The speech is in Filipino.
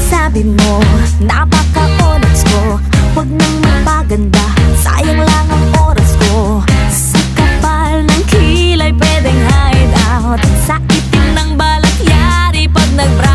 Sabi mo, napaka-onyx ko. Huwag nang magpaganda, sayang lang ang oras ko. Sa kapal ng kilay pwedeng hide out, sa itim ng balat yari pag nag-brown